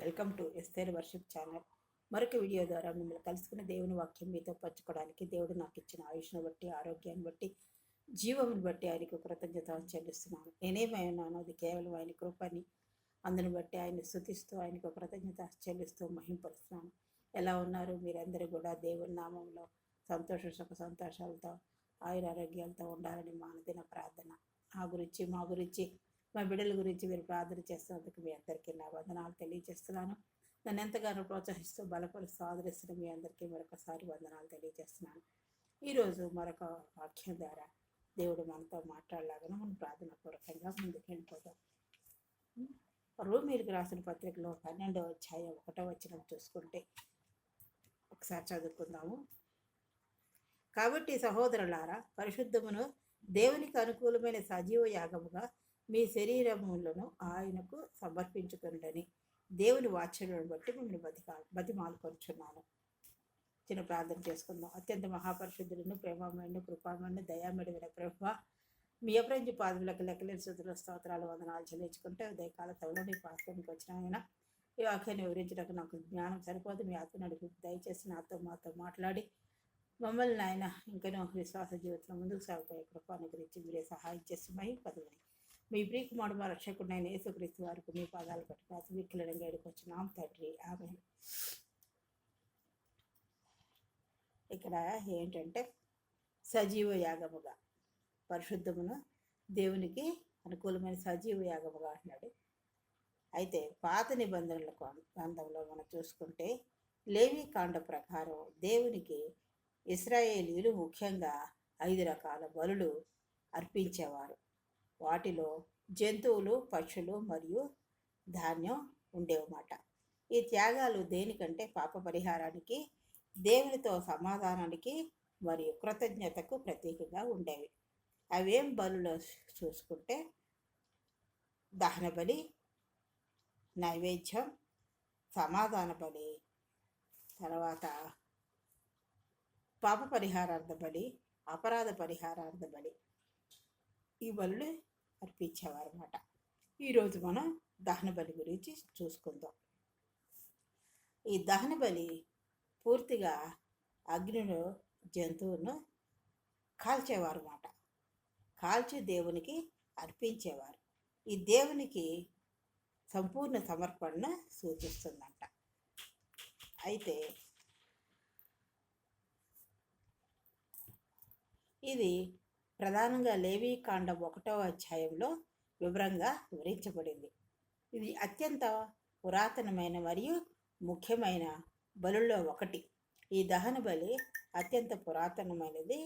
Welcome to Esther worship channel. మరొక video ద్వారా మిమ్మల్ని కలుసుకున్న దేవుని వాక్యం మీతో పంచుకోవడానికి దేవుడు నాకు ఇచ్చిన ఆయుష్ను బట్టి, ఆరోగ్యాన్ని బట్టి, జీవమును బట్టి ఆయనకు కృతజ్ఞత చెల్లిస్తున్నాను. నేనేమైనాను అది కేవలం ఆయన కృపని, అందుని బట్టి ఆయన స్తుతిస్తూ ఆయనకు కృతజ్ఞత చెల్లిస్తూ మహింపరుస్తున్నాను. ఎలా ఉన్నారు మీరందరూ కూడా దేవుని నామంలో సుఖ సంతోషాలతో ఆయుర ఆరోగ్యాలతో ఉండాలని మా అనుదిన ప్రార్థన. మా గురించి మా బిడ్డల గురించి మీరు ప్రార్థన చేస్తున్నందుకు మీ అందరికీ నా వందనాలు తెలియజేస్తున్నాను. నన్ను ఎంతగానో ప్రోత్సహిస్తూ బలపరుస్తూ ఆదరిస్తున్న మీ అందరికీ మరొకసారి వందనాలు తెలియజేస్తున్నాను. ఈరోజు మరొక వాక్యం ద్వారా దేవుడు మనతో మాట్లాడలాగా మనం ప్రార్థన పూర్వకంగా ముందుకు వెళ్ళిపోతాం. రోమీయులకు రాసిన పత్రికలో 12వ అధ్యాయం 1వ వచనం చూసుకుంటే ఒకసారి చదువుకుందాము. కాబట్టి సహోదరులారా, పరిశుద్ధమును దేవునికి అనుకూలమైన సజీవ యాగముగా మీ శరీరములను ఆయనకు సమర్పించుకుని దేవుని వాత్సల్యమును బట్టి మిమ్మల్ని బతిమాలుకొంచున్నాను. చిన్న ప్రార్థన చేసుకుందాం. అత్యంత మహాపరిశుద్ధులను, ప్రేమమైన, కృపామైన, దయామేడమైన ప్రభువా, మీ అపరంజి పాదములకు లెక్కలేని స్తుతులు, స్తోత్రాలు, వందనాలు చెల్లించుకుంటే ఉదయకాల తమలో మీ పాత్రకి వచ్చిన ఆయన ఈ వాక్యాన్ని వివరించడానికి నాకు జ్ఞానం సరిపోదు. మీ ఆత్మ నడిపి దయచేసి మాతో మాట్లాడి మమ్మల్ని ఆయన ఇంకనూ విశ్వాస జీవితంలో ముందుకు సాగిపోయే కృపాను గురించి మీరే సహాయం చేసి పదవిని మీ ప్రియకుమారుడు మా రక్షకుడైన యేసుక్రీస్తు వారికి మీ పాదాలు పట్టుకు విక్కులంగా ఎడుకొచ్చున్నాం తండ్రి, ఆమేన్. ఇక్కడ ఏంటంటే సజీవ యాగముగా, పరిశుద్ధమును దేవునికి అనుకూలమైన సజీవ యాగముగా అంటున్నాడు. అయితే పాత నిబంధనల గ్రంథంలో మనం చూసుకుంటే లేవి కాండ ప్రకారం దేవునికి ఇశ్రాయేలీలు ముఖ్యంగా 5 రకాల బలులు అర్పించేవారు. వాటిలో జంతువులు, పక్షులు మరియు ధాన్యం ఉండేవన్నమాట. ఈ త్యాగాలు దేనికంటే పాప పరిహారానికి, దేవునితో సమాధానానికి మరియు కృతజ్ఞతకు ప్రతీకగా ఉండేవి. అవేం బలులో చూసుకుంటే దహన బలి, నైవేద్యం, సమాధాన బలి, తర్వాత పాప పరిహారార్థ బలి, అపరాధ పరిహారార్థ బలి, ఈ బలులు అర్పించేవారు అన్నమాట. ఈరోజు మనం దహన బలి గురించి చూసుకుందాం. ఈ దహన బలి పూర్తిగా అగ్నిలో జంతువును కాల్చేవారు అన్నమాట. కాల్చి దేవునికి అర్పించేవారు. ఈ దేవునికి సంపూర్ణ సమర్పణ సూచిస్తుందంట. అయితే ఇది ప్రధానంగా లేవి కాండం 1వ అధ్యాయంలో వివరంగా వివరించబడింది. ఇది అత్యంత పురాతనమైన మరియు ముఖ్యమైన బలుల్లో ఒకటి. ఈ దహన బలి అత్యంత పురాతనమైనది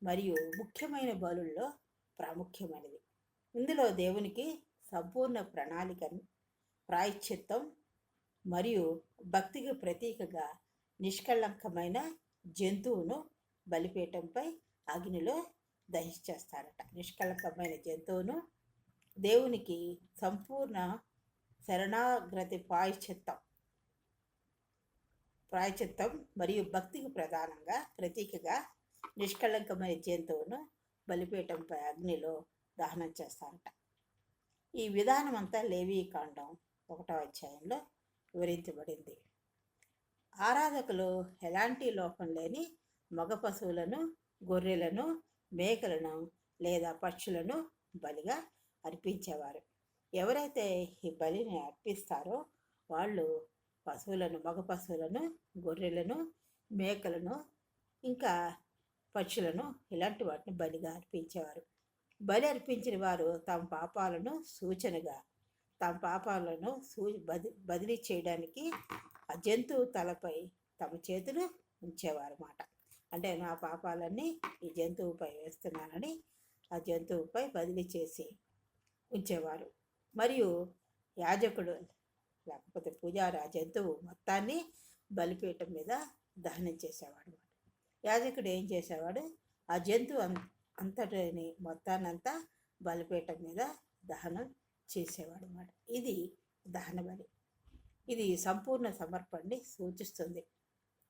మరియు ముఖ్యమైన బలుల్లో ప్రాముఖ్యమైనది. ఇందులో దేవునికి సంపూర్ణ ప్రణాళికను, ప్రాయశ్చిత్తం మరియు భక్తికి ప్రతీకగా నిష్కళంకమైన జంతువును బలిపీఠంపై అగ్నిలో దహించేస్తారట. నిష్కళంకమైన జంతువును దేవునికి సంపూర్ణ శరణాగతి ప్రాయశ్చిత్తం మరియు భక్తికి ప్రతీకగా నిష్కళంకమైన జంతువును బలిపీఠంపై అగ్నిలో దహనం చేస్తారట. ఈ విధానం అంతా లేవి కాండం 1వ అధ్యాయంలో వివరించబడింది. ఆరాధకులు ఎలాంటి లోపం లేని మగ పశువులను, గొర్రెలను, మేకలను లేదా పక్షులను బలిగా అర్పించేవారు. ఎవరైతే ఈ బలిని అర్పిస్తారో వాళ్ళు మగ పశువులను, గొర్రెలను, మేకలను, ఇంకా పక్షులను ఇలాంటి వాటిని బలిగా అర్పించేవారు. బలి అర్పించిన వారు తమ పాపాలను బదిలీ చేయడానికి ఆ జంతువు తలపై తమ చేతులు ఉంచేవారు అన్నమాట. అంటే నా పాపాలన్నీ ఈ జంతువుపై వేస్తున్నానని ఆ జంతువుపై బదిలీ చేసి ఉంచేవారు. మరియు యాజకుడు లేకపోతే పూజారి ఆ జంతువు మొత్తాన్ని బలిపీఠం మీద దహనం చేసేవాడు. యాజకుడు ఏం చేసేవాడు, ఆ జంతువు అంతటిని మొత్తాన్నంతా బలిపీఠం మీద దహనం చేసేవాడు అన్నమాట. ఇది దహన బలి. ఇది సంపూర్ణ సమర్పణని సూచిస్తుంది.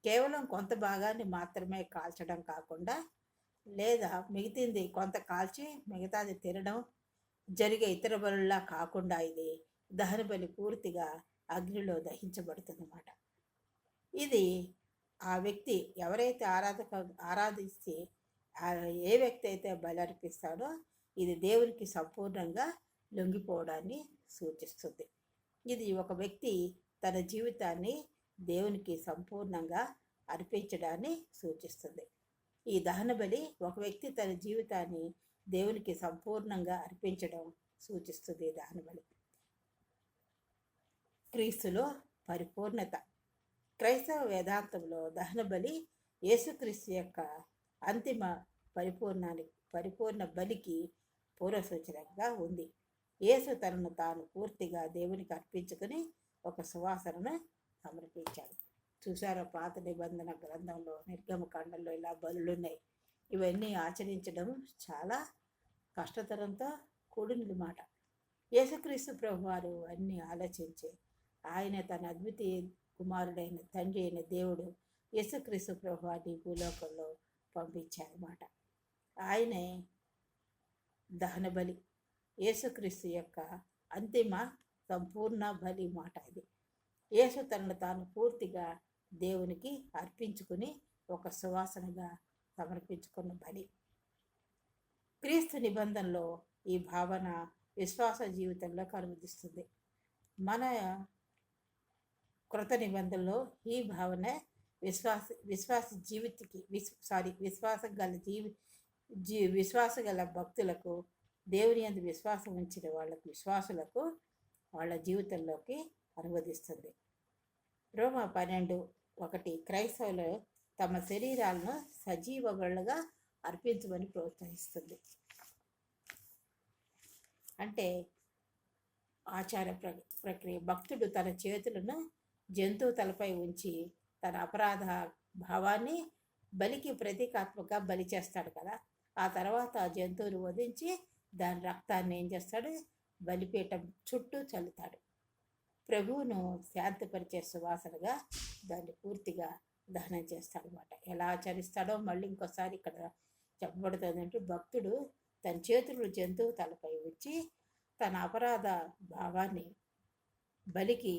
కేవలం కొంత భాగాన్ని మాత్రమే కాల్చడం కాకుండా, లేదా మిగతాది కొంత కాల్చి మిగతాది తినడం జరిగే ఇతర బలుల్లా కాకుండా ఇది దహన బలి పూర్తిగా అగ్నిలో దహించబడుతుందన్నమాట. ఇది ఆ వ్యక్తి ఎవరైతే ఆరాధిస్తే ఏ వ్యక్తి అయితే బలి అర్పిస్తాడో ఇది దేవునికి సంపూర్ణంగా లొంగిపోవడాన్ని సూచిస్తుంది. ఇది ఒక వ్యక్తి తన జీవితాన్ని దేవునికి సంపూర్ణంగా అర్పించడాన్ని సూచిస్తుంది. ఈ దహన బలి ఒక వ్యక్తి తన జీవితాన్ని దేవునికి సంపూర్ణంగా అర్పించడం సూచిస్తుంది. దహన బలి క్రీస్తులో పరిపూర్ణత. క్రైస్తవ వేదాంతంలో దహన బలి యేసుక్రీస్తు యొక్క అంతిమ పరిపూర్ణ బలికి పూర్వసూచనగా ఉంది. యేసు తనను తాను పూర్తిగా దేవునికి అర్పించుకుని ఒక సువాసనను సమర్పించాడు. చూసారా, పాత నిబంధన గ్రంథంలో నిర్గమకాండంలో ఇలా బలులున్నాయి. ఇవన్నీ ఆచరించడం చాలా కష్టతరంతో కూడినది మాట. యేసుక్రీస్తు ప్రభువారు అన్నీ ఆలోచించి ఆయన తన అద్వితీయ కుమారుడైన తండ్రి అయిన దేవుడు యేసుక్రీస్తు ప్రభువారిని భూలోకంలో పంపించారన్నమాట. ఆయనే దహన బలి, యేసుక్రీస్తు యొక్క అంతిమ సంపూర్ణ బలి మాట ఇది. యేసు తనను తాను పూర్తిగా దేవునికి అర్పించుకుని ఒక సువాసనగా సమర్పించుకున్న బలి. క్రీస్తు నిబంధనలో ఈ భావన విశ్వాస జీవితంలో కనుమతిస్తుంది. మన కృత నిబంధనలో ఈ భావన విశ్వాస గల భక్తులకు, దేవుని యందు విశ్వాసం ఉంచిన విశ్వాసులకు వాళ్ళ జీవితంలోకి అనువదిస్తుంది. రోమా 12:1 క్రైస్తవులు తమ శరీరాలను సజీవ బలులుగా అర్పించమని ప్రోత్సహిస్తుంది. అంటే ఆచార ప్రక్రియ. భక్తుడు తన చేతులను జంతువు తలపై ఉంచి తన అపరాధ భావాన్ని బలికి ప్రతీకాత్మకంగా బలి చేస్తాడు కదా. ఆ తర్వాత ఆ జంతువును వధించి దాని రక్తాన్ని ఏం చేస్తాడు, బలిపీఠం చుట్టూ చల్లుతాడు. ప్రభువును శాంతిపరిచే సువాసనగా దాన్ని పూర్తిగా దహనం చేస్తాడనమాట. ఎలా ఆచరిస్తాడో మళ్ళీ ఇంకోసారి ఇక్కడ చెప్పబడుతుందంటే, భక్తుడు తన చేతులు జంతువు తలపై ఉంచి తన అపరాధ భావాన్ని బలికి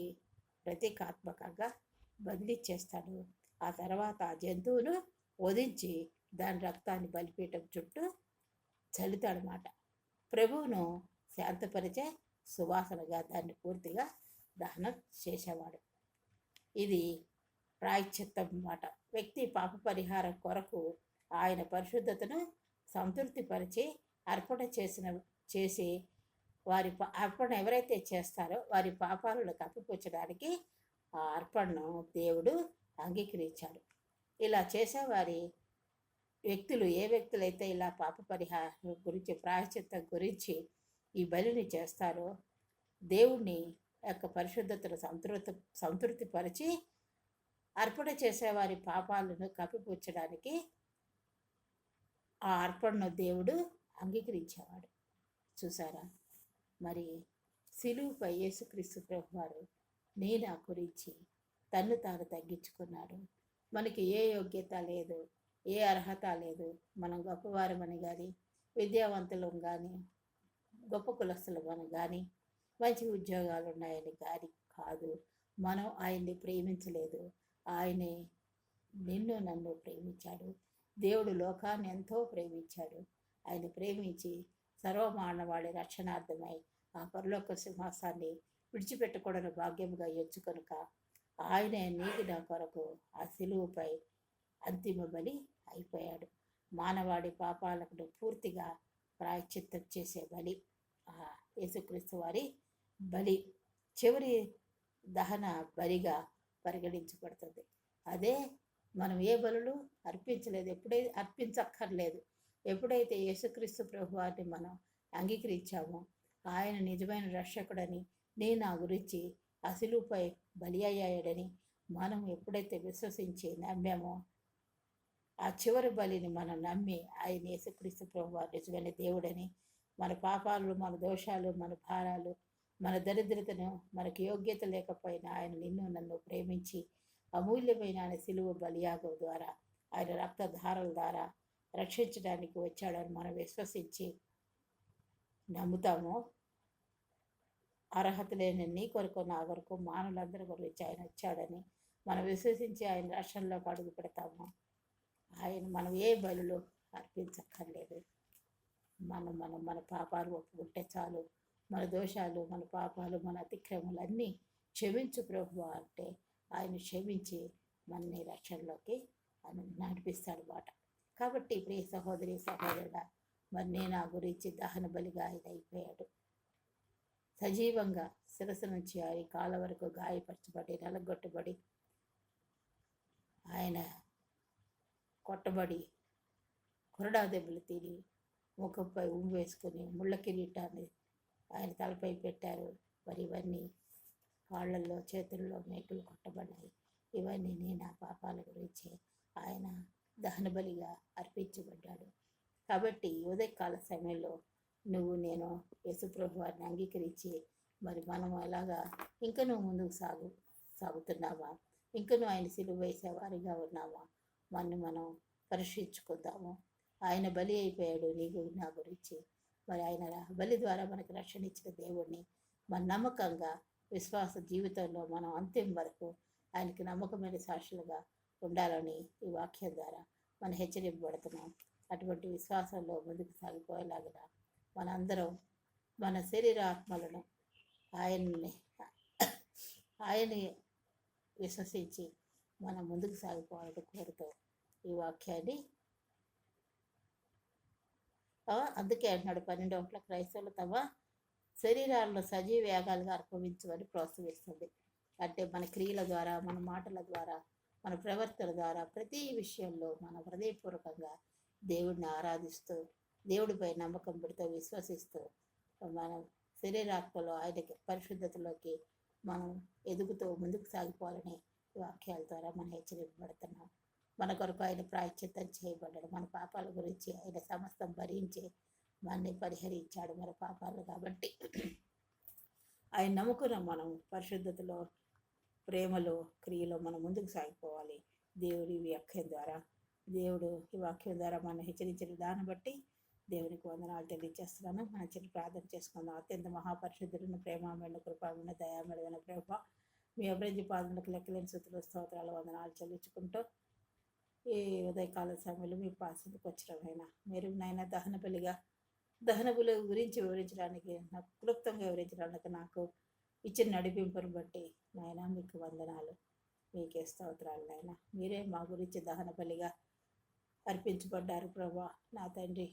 ప్రతీకాత్మకంగా బదిలీ చేస్తాడు. ఆ తర్వాత ఆ జంతువును వధించి దాని రక్తాన్ని బలిపీఠం చుట్టూ చల్లుతాడనమాట. ప్రభువును శాంతపరిచే సువాసనగా దాన్ని పూర్తిగా దహనం చేసేవాడు. ఇది ప్రాయశ్చిత్తం అన్నమాట. వ్యక్తి పాప పరిహారం కొరకు ఆయన పరిశుద్ధతను సంతృప్తిపరిచి అర్పణ చేసి వారి అర్పణ ఎవరైతే చేస్తారో వారి పాపాలను కప్పిపుచ్చడానికి ఆ అర్పణను దేవుడు అంగీకరించాడు. ఇలా చేసేవారి వ్యక్తులు ఏ వ్యక్తులైతే ఇలా పాప పరిహారం గురించి, ప్రాయశ్చిత్తం గురించి ఈ బలిని చేస్తారో దేవుణ్ణి యొక్క పరిశుద్ధతను సంతృప్తిపరిచి అర్పణ చేసేవారి పాపాలను కప్పిపుచ్చడానికి ఆ అర్పణను దేవుడు అంగీకరించేవాడు. చూసారా, మరి సిలువుపై యేసుక్రీస్తు ప్రభువారు నీ నా గురించి తన్ను తాను తగ్గించుకున్నాడు. మనకి ఏ యోగ్యత లేదు, ఏ అర్హత లేదు, మనం గొప్పవారమని కానీ, విద్యావంతులం కానీ, గొప్ప కులస్తులమని కానీ, మంచి ఉద్యోగాలు ఉన్నాయని కానీ కాదు. మనం ఆయన్ని ప్రేమించలేదు, ఆయనే నిన్ను నన్ను ప్రేమించాడు. దేవుడు లోకాన్ని ఎంతో ప్రేమించాడు. ఆయన ప్రేమించి సర్వమానవాళి రక్షణార్థమై ఆ పరలోక సింహాసాన్ని విడిచిపెట్టకూడని భాగ్యముగా ఎంచుకొనుక ఆయనే నీకు నా కొరకు ఆ సిలువుపై అంతిమ బలి అయిపోయాడు. మానవాడి పాపాలకు పూర్తిగా ప్రాయశ్చిత్తం చేసే బలి ఆ యేసుక్రీస్తు వారి బలి చివరి దహన బలిగా పరిగణించబడుతుంది. అదే మనం ఏ బలులు అర్పించలేదు, అర్పించక్కర్లేదు. ఎప్పుడైతే యేసుక్రీస్తు ప్రభువారిని మనం అంగీకరించామో, ఆయన నిజమైన రక్షకుడని, నేను నా గురించి అసిలుపై బలి అయ్యాడని మనం ఎప్పుడైతే విశ్వసించి నమ్మామో, ఆ చివరి బలిని మనం నమ్మి ఆయన యేసుక్రీస్తు ప్రభువారు నిజమైన దేవుడని, మన పాపాలు, మన దోషాలు, మన భారాలు, మన దరిద్రతను, మనకు యోగ్యత లేకపోయినా ఆయన నిన్ను నన్ను ప్రేమించి అమూల్యమైన ఆయన సిలువ బలియాగం ద్వారా, ఆయన రక్తధారల ద్వారా రక్షించడానికి వచ్చాడని మనం విశ్వసించి నమ్ముతామో, అర్హత లేని నీ కొరకు నా కొరకు మానవులందరి గురించి ఆయన వచ్చాడని మనం విశ్వసించి ఆయన రక్షణలోకి అడుగు పెడతాము. ఆయన మనం ఏ బలులు అర్పించక్కర్లేదు. మన పాపాలు ఒప్పుకుంటే చాలు. మన దోషాలు, మన పాపాలు, మన అతిక్రమలు అన్నీ క్షమించు ప్రభువా అంటే ఆయన క్షమించి మనని రక్షణలోకి ఆయన నడిపిస్తాడు మాట. కాబట్టి ప్రియ సహోదరి సహోదరుడా, మరి నేను నా గురించి దహన బలిగా ఆయన అయిపోయాడు. సజీవంగా శిరస్సు నుంచి ఆయన కాళ్ళ వరకు గాయపరచబడి నలగొట్టబడి ఆయన కొట్టబడి కొరడా దెబ్బలు తిని ముఖంపై వేసుకుని ముళ్ళ కిరీటాన్ని ఆయన తలపై పెట్టారు. మరి ఇవన్నీ కాళ్ళల్లో చేతుల్లో మేకులు కొట్టబడ్డాయి. ఇవన్నీ నేను ఆ పాపాల గురించి ఆయన దహన బలిగా అర్పించబడ్డాడు. కాబట్టి ఉదయకాల సమయంలో నువ్వు నేను యేసుప్రభు వారిని అంగీకరించి మరి మనం అలాగా ఇంకా నువ్వు ముందుకు సాగుతున్నావా? ఇంకా నువ్వు ఆయన సిలువ వేసేవారిగా ఉన్నావా? మనం పరీక్షించుకుందాము. ఆయన బలి అయిపోయాడు నీకు నా గురించి. మరి ఆయన బలి ద్వారా మనకు రక్షణ ఇచ్చిన దేవుడిని మన నమ్మకంగా విశ్వాస జీవితంలో మనం అంతిమ వరకు ఆయనకి నమ్మకమైన సాక్షులుగా ఉండాలని ఈ వాక్యం ద్వారా మనం హెచ్చరింపబడుతున్నాం. అటువంటి విశ్వాసంలో ముందుకు సాగిపోయేలాగా మనందరం మన శరీరాత్మలను ఆయన్ని విశ్వసించి మనం ముందుకు సాగిపోవాలని కోరుతూ ఈ వాక్యాన్ని అందుకే అంటున్నాడు 12 క్రైస్తవులు తమ శరీరాలను సజీవ యాగాలుగా అర్పవించమని ప్రోత్సహిస్తుంది. అంటే మన క్రియల ద్వారా, మన మాటల ద్వారా, మన ప్రవర్తన ద్వారా ప్రతి విషయంలో మన హృదయపూర్వకంగా దేవుడిని ఆరాధిస్తూ దేవుడిపై నమ్మకం పెడుతూ విశ్వసిస్తూ మనం శరీరాత్మలో ఆయనకి పరిశుద్ధతలోకి మనం ఎదుగుతూ ముందుకు సాగిపోవాలని వాక్యాల ద్వారా మనం హెచ్చరింపబడుతున్నాం. మన కొరకు ఆయన ప్రాయశ్చిత్తం చేయబడ్డాడు. మన పాపాల గురించి ఆయన సమస్తం భరించి మనని పరిహరించాడు మన పాపాలు. కాబట్టి ఆయన నమ్ముకున్న మనం పరిశుద్ధతలో, ప్రేమలో, క్రియలో మనం ముందుకు సాగిపోవాలి. దేవుడి వాక్యం ద్వారా, దేవుడు ఈ వాక్యం ద్వారా మనం హెచ్చరించిన దాన్ని బట్టి దేవునికి వందనాలు తెలియజేస్తున్నాను. మన చిన్న ప్రార్థన చేసుకుందాం. అత్యంత మహాపరిశుద్ధులను ప్రేమమైన కృపమైన దయామేళమైన ప్రేమ మీ అభివృద్ధి పాదములకు లెక్కలేని స్థుతులు స్తోత్రాలు వందనాలు చెల్లించుకుంటూ ఈ ఉదయకాల సమయంలో మీ పాసనకు వచ్చినమైనా మీరు నాయన దహన బలి గురించి వివరించడానికి, నాకు క్లుప్తంగా వివరించడానికి నాకు ఇచ్చిన నడిపింపును బట్టి నాయన మీకు వందనాలు, మీకే స్తోత్రాలు. నాయన మీరే మా గురించి దహన బలిగా అర్పించబడ్డారు ప్రభా. నా తండ్రి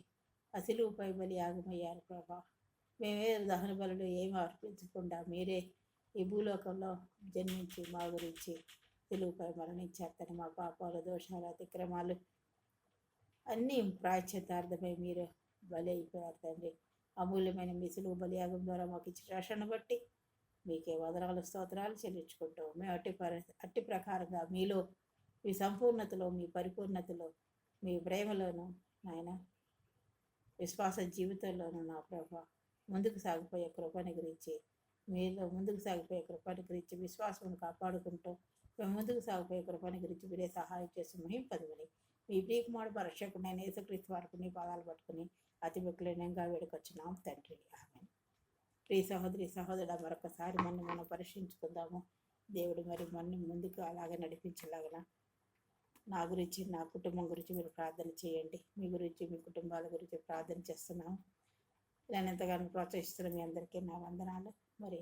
అసిలుపై బలి యాగమయ్యారు ప్రభా. మేమే దహన బలులు ఏమి అర్పించకుండా మీరే ఈ భూలోకంలో జన్మించి మా గురించి సిలువుపై మరణించారు. తను మా పాపాలు, దోషాలు, అతిక్రమాలు అన్నీ ప్రాయశ్చిత్తార్థమై మీరు బలి అయిపోయారు తండ్రి. అమూల్యమైన మీ సిలువ బలియాగం ద్వారా మాకు ఇచ్చిన రక్షణ బట్టి మీకే వదనాలు స్తోత్రాలు చెల్లించుకుంటూ మేము అట్టి ప్రకారంగా మీలో, మీ సంపూర్ణతలో, మీ పరిపూర్ణతలో, మీ ప్రేమలోను నాయన విశ్వాస జీవితంలోనూ నా ప్రభా ముందుకు సాగిపోయే కృపని గురించి, మీలో ముందుకు సాగిపోయే కృపని గురించి విశ్వాసం కాపాడుకుంటూ మేము ముందుకు సాగిపోయే కృపని గురించి మీరే సహాయం చేసి మహింపదుమని మీ ప్రియకుమారుడు పరక్షకుడైన యేసుక్రీస్తు వారికి నీ పాదాలు పట్టుకుని అతి విక్లీనంగా వేడుకొచ్చున్నాం తండ్రి. ఆమేన్. ప్రియ సహోదరి సహోదరుడు, మరొకసారి మనం పరీక్షించుకుందాము. దేవుడు మరి మన ముందుకు అలాగే నడిపించేలాగా నా గురించి, నా కుటుంబం గురించి మీరు ప్రార్థన చేయండి. మీ గురించి, మీ కుటుంబాల గురించి ప్రార్థన చేస్తున్నాము. నేను ఎంతగానో ప్రోత్సహిస్తున్న మీ అందరికీ నా వందనాలు. మరి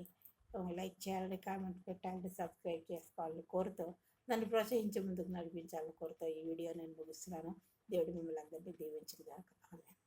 లైక్ చేయాలని, కామెంట్ పెట్టాలని, సబ్స్క్రైబ్ చేసుకోవాలని కోరుతూ నన్ను ప్రోత్సహించి ముందుకు నడిపించాలని కోరుతూ ఈ వీడియో నేను ముగిస్తున్నాను. దేవుడు మిమ్మల్ని అందరినీ దీవించుగాక. ఆమేన్.